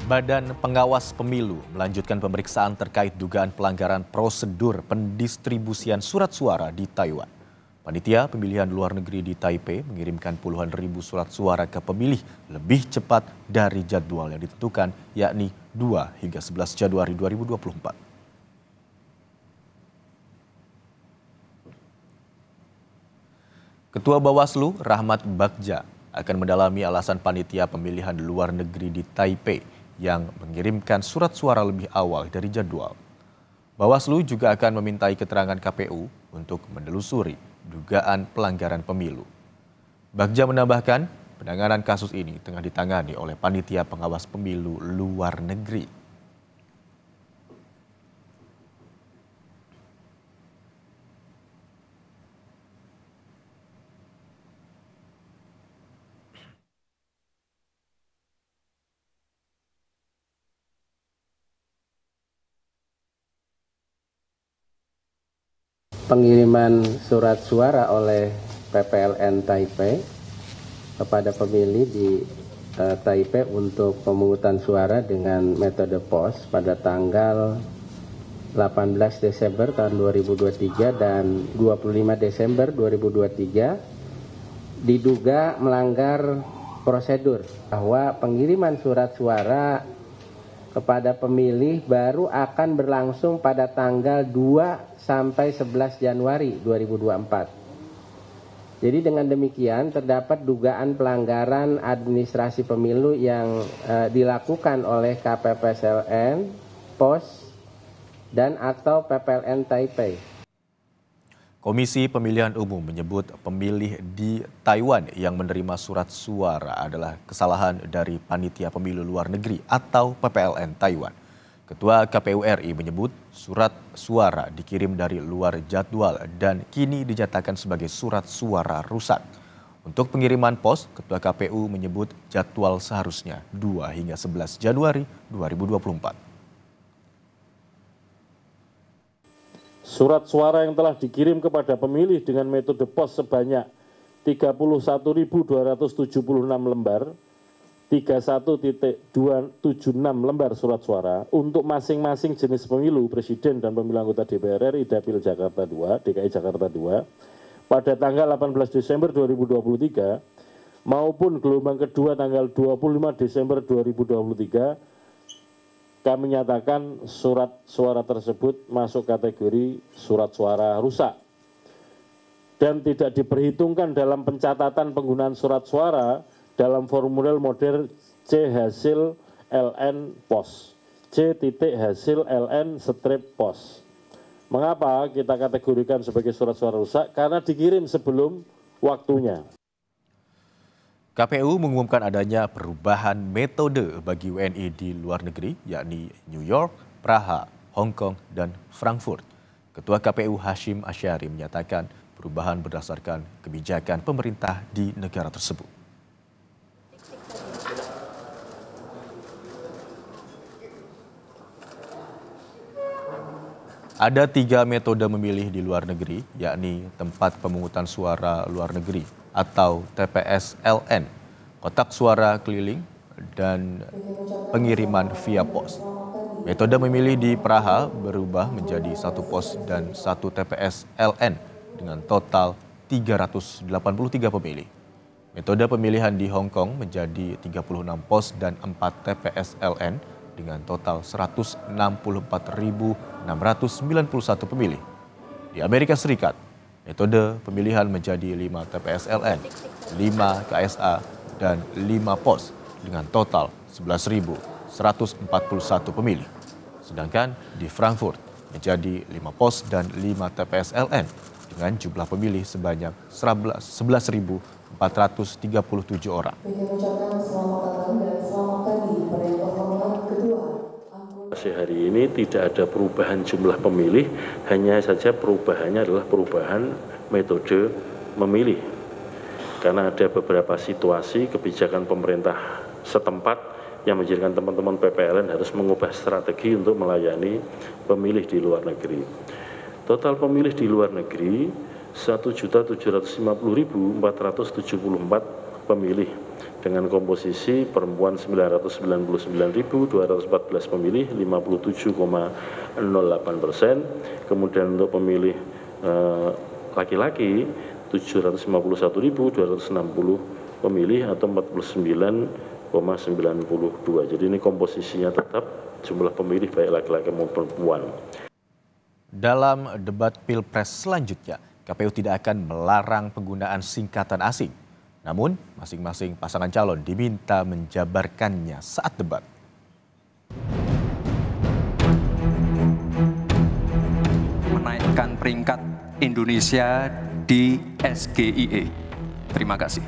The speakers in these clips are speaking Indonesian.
Badan Pengawas Pemilu melanjutkan pemeriksaan terkait dugaan pelanggaran prosedur pendistribusian surat suara di Taiwan. Panitia pemilihan luar negeri di Taipei mengirimkan puluhan ribu surat suara ke pemilih lebih cepat dari jadwal yang ditentukan, yakni 2 hingga 11 Januari 2024. Ketua Bawaslu Rahmat Bagja akan mendalami alasan panitia pemilihan luar negeri di Taipei yang mengirimkan surat suara lebih awal dari jadwal. Bawaslu juga akan memintai keterangan KPU untuk menelusuri dugaan pelanggaran pemilu. Bagja menambahkan, penanganan kasus ini tengah ditangani oleh panitia pengawas pemilu luar negeri. Pengiriman surat suara oleh PPLN Taipei kepada pemilih di Taipei untuk pemungutan suara dengan metode pos pada tanggal 18 Desember tahun 2023 dan 25 Desember 2023 diduga melanggar prosedur bahwa pengiriman surat suara kepada pemilih baru akan berlangsung pada tanggal 2 sampai 11 Januari 2024. Jadi dengan demikian terdapat dugaan pelanggaran administrasi pemilu yang dilakukan oleh KPPSLN, POS, dan atau PPLN Taipei. Komisi Pemilihan Umum menyebut pemilih di Taiwan yang menerima surat suara adalah kesalahan dari Panitia Pemilu Luar Negeri atau PPLN Taiwan. Ketua KPU RI menyebut surat suara dikirim dari luar jadwal dan kini dinyatakan sebagai surat suara rusak. Untuk pengiriman pos, Ketua KPU menyebut jadwal seharusnya 2 hingga 11 Januari 2024. Surat suara yang telah dikirim kepada pemilih dengan metode pos sebanyak 31.276 lembar, 31.276 lembar surat suara untuk masing-masing jenis pemilu presiden dan pemilu anggota DPR RI Dapil Jakarta II, DKI Jakarta II, pada tanggal 18 Desember 2023 maupun gelombang kedua tanggal 25 Desember 2023, kami nyatakan surat suara tersebut masuk kategori surat suara rusak dan tidak diperhitungkan dalam pencatatan penggunaan surat suara dalam formulir model C hasil LN pos, C titik hasil LN strip pos. Mengapa kita kategorikan sebagai surat suara rusak? Karena dikirim sebelum waktunya. KPU mengumumkan adanya perubahan metode bagi WNI di luar negeri, yakni New York, Praha, Hong Kong, dan Frankfurt. Ketua KPU Hashim Asyari menyatakan perubahan berdasarkan kebijakan pemerintah di negara tersebut. Ada 3 metode memilih di luar negeri, yakni tempat pemungutan suara luar negeri atau TPS LN, kotak suara keliling, dan pengiriman via pos. Metode memilih di Praha berubah menjadi 1 pos dan 1 TPS LN dengan total 383 pemilih. Metode pemilihan di Hong Kong menjadi 36 pos dan 4 TPS LN dengan total 164.691 pemilih. Di Amerika Serikat, metode pemilihan menjadi 5 TPS LN, 5 KSA, dan 5 pos dengan total 11.141 pemilih. Sedangkan di Frankfurt menjadi 5 pos dan 5 TPS LN dengan jumlah pemilih sebanyak 11.437 orang. Hari ini tidak ada perubahan jumlah pemilih, hanya saja perubahannya adalah perubahan metode memilih. Karena ada beberapa situasi kebijakan pemerintah setempat yang menjadikan teman-teman PPLN harus mengubah strategi untuk melayani pemilih di luar negeri. Total pemilih di luar negeri 1.750.474 pemilih dengan komposisi perempuan 999.214 pemilih 57,08%, kemudian untuk pemilih laki-laki 751.260 pemilih atau 49,92. Jadi ini komposisinya tetap jumlah pemilih baik laki-laki maupun perempuan. Dalam debat Pilpres selanjutnya, KPU tidak akan melarang penggunaan singkatan asing. Namun, masing-masing pasangan calon diminta menjabarkannya saat debat. Menaikkan peringkat Indonesia di SGIE. Terima kasih.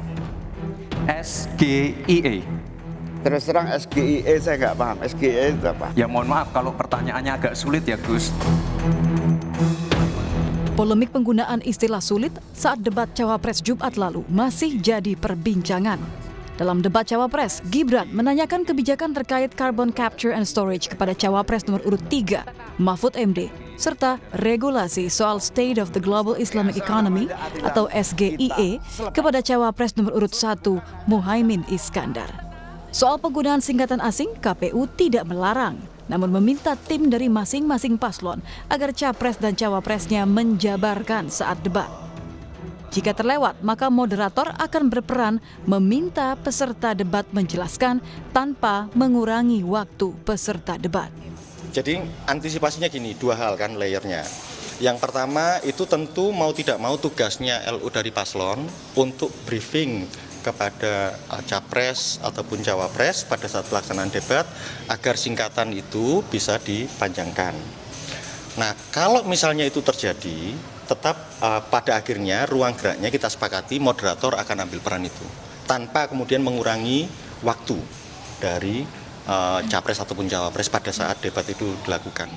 SGIE. Terus terang SGIE saya nggak paham. SGIE itu apa? Ya mohon maaf kalau pertanyaannya agak sulit ya Gus. Polemik penggunaan istilah sulit saat debat Cawapres Jumat lalu masih jadi perbincangan. Dalam debat Cawapres, Gibran menanyakan kebijakan terkait carbon capture and storage kepada Cawapres nomor urut 3, Mahfud MD, serta regulasi soal State of the Global Islamic Economy atau SGIE kepada Cawapres nomor urut 1, Muhaimin Iskandar. Soal penggunaan singkatan asing, KPU tidak melarang, namun meminta tim dari masing-masing paslon agar Capres dan Cawapresnya menjabarkan saat debat. Jika terlewat, maka moderator akan berperan meminta peserta debat menjelaskan tanpa mengurangi waktu peserta debat. Jadi antisipasinya gini, dua hal kan layernya. Yang pertama itu tentu mau tidak mau tugasnya LU dari paslon untuk briefing kepada Capres ataupun Cawapres pada saat pelaksanaan debat agar singkatan itu bisa dipanjangkan. Nah, kalau misalnya itu terjadi, tetap pada akhirnya ruang geraknya kita sepakati moderator akan ambil peran itu tanpa kemudian mengurangi waktu dari Capres ataupun Cawapres pada saat debat itu dilakukan.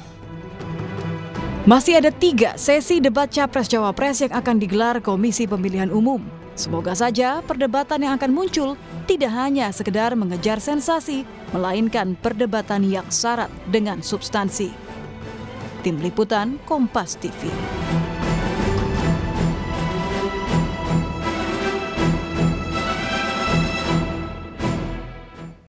Masih ada 3 sesi debat Capres-Cawapres yang akan digelar Komisi Pemilihan Umum. Semoga saja perdebatan yang akan muncul tidak hanya sekedar mengejar sensasi, melainkan perdebatan yang syarat dengan substansi. Tim Liputan Kompas TV.